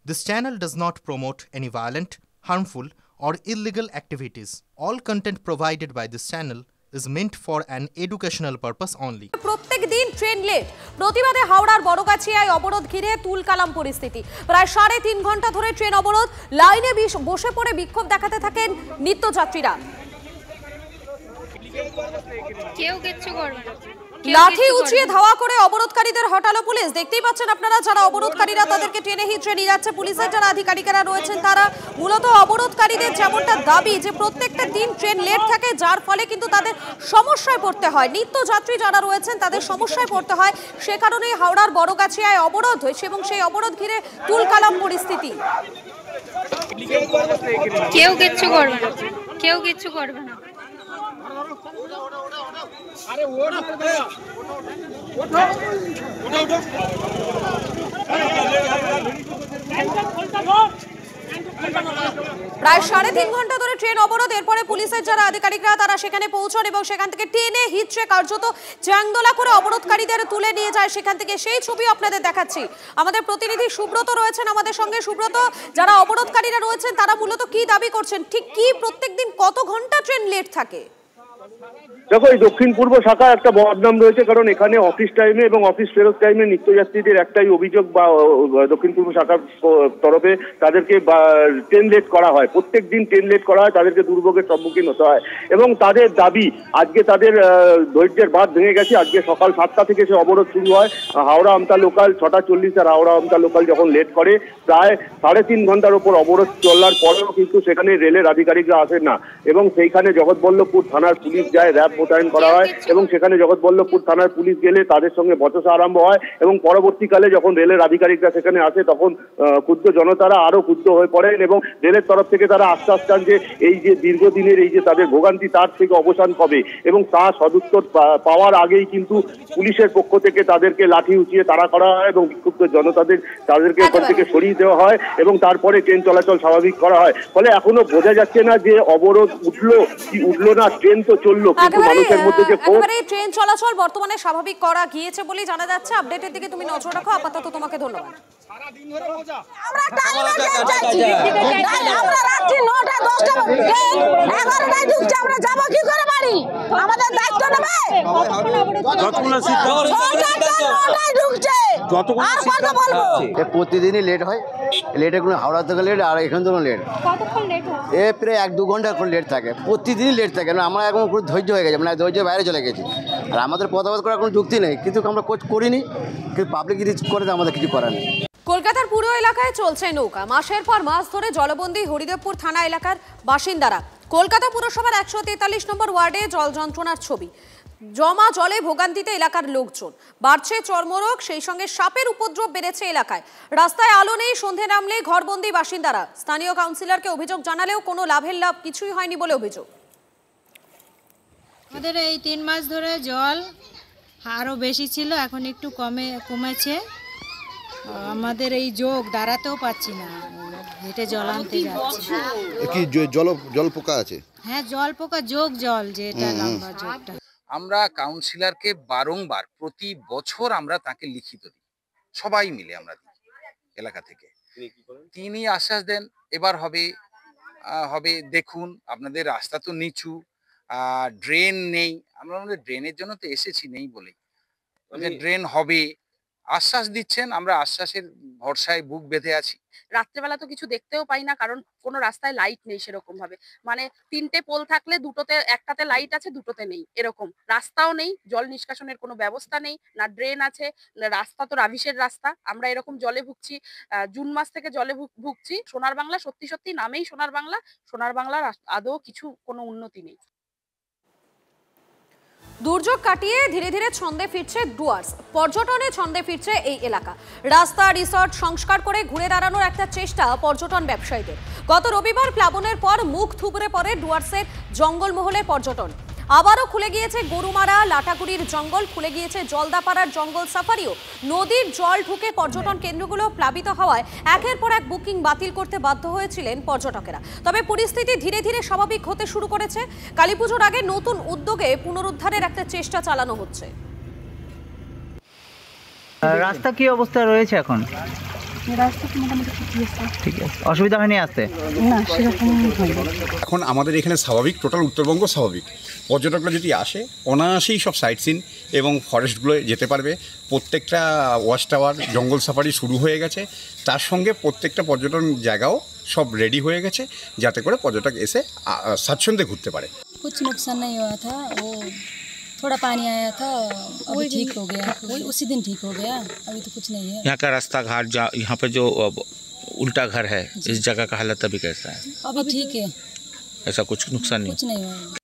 This channel does not promote any violent, harmful, or illegal activities. All content provided by this channel is meant for an educational purpose only. প্রত্যেক দিন train late প্রতিবাদে হাওড়ার বড়গাছিয়ায় অবরোধ ঘিরে তুলকালাম পরিস্থিতি। প্রায় 3.5 ঘন্টা ধরে ট্রেন অবরোধ, লাইনে বসে পড়ে বিক্ষোভ দেখাতে থাকেন নিত্যযাত্রীরা। কেউ কিচ্ছু করবে না, লাঠি উঁচিয়ে ধাওয়া করে অবরোধকারীদের হটালো পুলিশ। দেখতেই পাচ্ছেন আপনারা, যারা অবরোধকারীরা তাদেরকে টেনে হিঁচড়ে নিয়ে যাচ্ছে। পুলিশের যারা আধিকারিকেরা রয়েছেন তারা মূলত অবরোধকারীদের যেমনটা দাবি যে প্রত্যেকটা দিন ট্রেন লেট থাকে, যার ফলে কিন্তু তাদের সমস্যায় পড়তে হয়, নিত্যযাত্রী যারা রয়েছেন তাদের সমস্যায় পড়তে হয়। সে কারণেই হাওড়ার বড়গাছিয়ায় অবরোধ হয়েছে এবং সেই অবরোধ ঘিরে তুলকালাম পরিস্থিতি। কেউ কিচ্ছু করবে না, কেউ কিচ্ছু করবে না। আরে ওটা প্রায় 3.5 ঘন্টা ধরে ট্রেন অবরোধ। এরপরে পুলিশের যারা আধিকারিকরা তারা সেখানে পৌঁছন এবং সেখান থেকে টেনে হিঁচড়ে কার্যত চ্যাংদোলা করে অবরোধকারীদের তুলে নিয়ে যায় সেখান থেকে। সেই ছবি আপনাদের দেখাচ্ছি। আমাদের প্রতিনিধি সুব্রত রয়েছেন আমাদের সঙ্গে। সুব্রত, যারা অবরোধকারীরা রয়েছেন তারা মূলত কি দাবি করছেন, ঠিক কি প্রত্যেকদিন কত ঘন্টা ট্রেন লেট থাকে? দেখো, এই দক্ষিণ পূর্ব শাখা একটা বদনাম রয়েছে, কারণ এখানে অফিস টাইমে এবং অফিস ফেরত টাইমে নিত্যযাত্রীদের একটাই অভিযোগ বা দক্ষিণ পূর্ব শাখার তরফে তাদেরকে ট্রেন লেট করা হয়। প্রত্যেক দিন ট্রেন লেট করা হয়, তাদেরকে দুর্ভোগের সম্মুখীন হতে হয় এবং তাদের দাবি, আজকে তাদের ধৈর্যের বাঁধ ভেঙে গেছে। আজকে সকাল 7টা থেকে সে অবরোধ শুরু হয়। হাওড়া আমতা লোকাল 6:40 আর হাওড়া আমতা লোকাল যখন লেট করে প্রায় 3.5 ঘন্টার ওপর অবরোধ চলার পরেও কিন্তু সেখানে রেলের আধিকারিকরা আসেন না এবং সেইখানে জগৎবল্লভপুর থানার পুলিশ যায়, র্যাব মোতায়েন করা হয় এবং সেখানে জগৎবল্লভপুর থানার পুলিশ গেলে তাদের সঙ্গে বচসা আরম্ভ হয় এবং পরবর্তীকালে যখন রেলের আধিকারিকরা সেখানে আসে তখন ক্ষুব্ধ জনতারা আরো ক্ষুব্ধ হয়ে পড়েন এবং রেলের তরফ থেকে তারা আশ্বাস চান যে এই যে দীর্ঘদিনের এই যে তাদের ভোগান্তি তার থেকে অবসান পাবে এবং তা সদুত্তর পাওয়ার আগেই কিন্তু পুলিশের পক্ষ থেকে তাদেরকে লাঠি উঁচিয়ে তাড়া করা হয় এবং বিক্ষুব্ধ তাদেরকে ওখান থেকে সরিয়ে দেওয়া হয় এবং তারপরে ট্রেন চলাচল স্বাভাবিক করা হয়। ফলে এখনো বোঝা যাচ্ছে না যে অবরোধ উঠলো কি উঠলো না, ট্রেন তো চললো, কিন্তু মানুষের মধ্যে যে ট্রেন চলাচল বর্তমানে স্বাভাবিক করা গিয়েছে বলেই জানা যাচ্ছে। আপডেটের দিকে তুমি নজর রাখো। আপাতত তোমাকে ধন্যবাদ। আমরা টাইমে চাইছি, আমরা রাত্রি 9টা 10টা 11টায় ঢুকছে, আমরা যাব কি করে বাড়ি? আমাদের দায়িত্ব নেবে। প্রতিদিনই লেট হয়। লেটে কোনো হাওড়া থেকে লেট আর এখান থেকে লেট। কতক্ষণ লেট হয়? এ প্রায় 1-2 ঘন্টা করে লেট থাকে, প্রতিদিনই লেট থাকে। আমরা এখন পুরো ধৈর্য হয়ে গেছে, মানে ধৈর্যের বাইরে চলে গেছি। আর আমাদের পদাবাদ করার কোনো যুক্তি নেই, কিন্তু আমরা করিনি, কিন্তু পাবলিক যদি করে দেয় আমাদের কিছু করার নেই। কলকাতার পুরো এলাকায় চলছে নৌকা। মাসের পর মাস ধরে জলবন্দী হরিদেবপুর থানা এলাকার বাসিন্দারা। কলকাতা পুরসভার 143 নম্বর ওয়ার্ডে জল যন্ত্রণার ছবি। জমা জলে ভোগান্তিতে এলাকার লোকজন, বাড়ছে চর্মরোগ, সেই সঙ্গে সাপের উপদ্রব বেড়েছে এলাকায়। রাস্তায় আলো নেই, সন্ধে নামলেই ঘরবন্দি বাসিন্দারা। স্থানীয় কাউন্সিলরকে অভিযোগ জানালেও কোনো লাভ কিছুই হয়নি বলে অভিযোগ। আমাদের এই 3 মাস ধরে জল আরও বেশি ছিল, এখন একটু কমেছে। আমাদের এই যোগ দাঁড়াতেও পাচ্ছি না, হেঁটে জল আনতে যাচ্ছি। কি জল পোকা আছে? হ্যাঁ, জল পোকা, জল যেটা লম্বা যোগটা। আমরা কাউন্সিলরকে বারংবার প্রতি বছর আমরা তাকে লিখিত দিই, সবাই মিলে আমরা দিই এলাকা থেকে। তিনি আশ্বাস দেন এবার হবে দেখুন, আপনাদের রাস্তা তো নিচু, ড্রেন নেই। আমরা আমাদের ড্রেনের জন্য তো এসেছি, নেই বলে ড্রেন হবে আশ্বাস দিচ্ছেন। আমরা আশ্বাসের ভরসায় বুক বেঁধে আছি। রাত্রেবেলা তো কিছু দেখতেও পাই না, কারণ কোনো রাস্তায় লাইট নেই সেরকম ভাবে। মানে 3টে পোল থাকলে একটাতে লাইট আছে, দুটোতে নেই, এরকম। রাস্তাও নেই, জল নিষ্কাশনের কোনো ব্যবস্থা নেই, না ড্রেন আছে, রাস্তা তো রাভিসের রাস্তা। আমরা এরকম জলে ভুগছি, জুন মাস থেকে জলে ভুগছি। সোনার বাংলা সত্যি নামেই সোনার বাংলা, সোনার বাংলার আদৌ কোনো উন্নতি নেই। দুর্যোগ কাটিয়ে ধীরে ধীরে ছন্দে ফিরছে ডুয়ার্স। পর্যটনে ছন্দে ফিরছে এই এলাকা। রাস্তা, রিসর্ট সংস্কার করে ঘুরে দাঁড়ানোর একটা চেষ্টা পর্যটন ব্যবসায়ীদের। গত রবিবার প্লাবনের পর মুখ থুবড়ে পড়ে ডুয়ার্সের জঙ্গলমহলের পর্যটন। আবারও খুলে গিয়েছে গরুমারা লাটাগুড়ির জঙ্গল, খুলে গিয়েছে জলদাপাড়ার জঙ্গল সাফারিও। নদীর জল ঢুকে পর্যটন কেন্দ্রগুলো প্লাবিত হওয়ায় একের পর এক বুকিং বাতিল করতে বাধ্য হয়েছিলেন পর্যটকেরা। তবে পরিস্থিতি ধীরে ধীরে স্বাভাবিক হতে শুরু করেছে। কালীপুজোর আগে নতুন উদ্যোগে পুনরুদ্ধারের একটা চেষ্টা চালানো হচ্ছে। রাস্তা কি অবস্থা রয়েছে এখন? রাস্তাটা মোটামুটি ঠিক আছে। ঠিক আছে, অসুবিধা হয়নি আসতে? না সেরকম হয়নি। এখন আমাদের এখানে স্বাভাবিক, টোটাল উত্তরবঙ্গ স্বাভাবিক। পর্যটকরা যদি আসে অনায়াসেই সব সাইট সিন এবং ফরেস্টগুলো যেতে পারবে। প্রত্যেকটা ওয়াচ টাওয়ার, জঙ্গল সাফারি শুরু হয়ে গেছে। তার সঙ্গে প্রত্যেকটা পর্যটন জায়গাও সব রেডি হয়ে গেছে, যাতে করে পর্যটক এসে স্বাচ্ছন্দ্যে ঘুরতে পারে। कुछ नुकसान नहीं हुआ था, वो थोड़ा पानी आया था, अभी ठीक हो गया, वही उसी दिन ठीक हो गया, अभी तो कुछ नहीं है। यहाँ का रास्ता घाट, यहाँ पे जो उल्टा घर है, इस जगह का हालत अभी कैसा है? अभी ठीक है, ऐसा कुछ नुकसान नहीं? कुछ नहीं हुआ।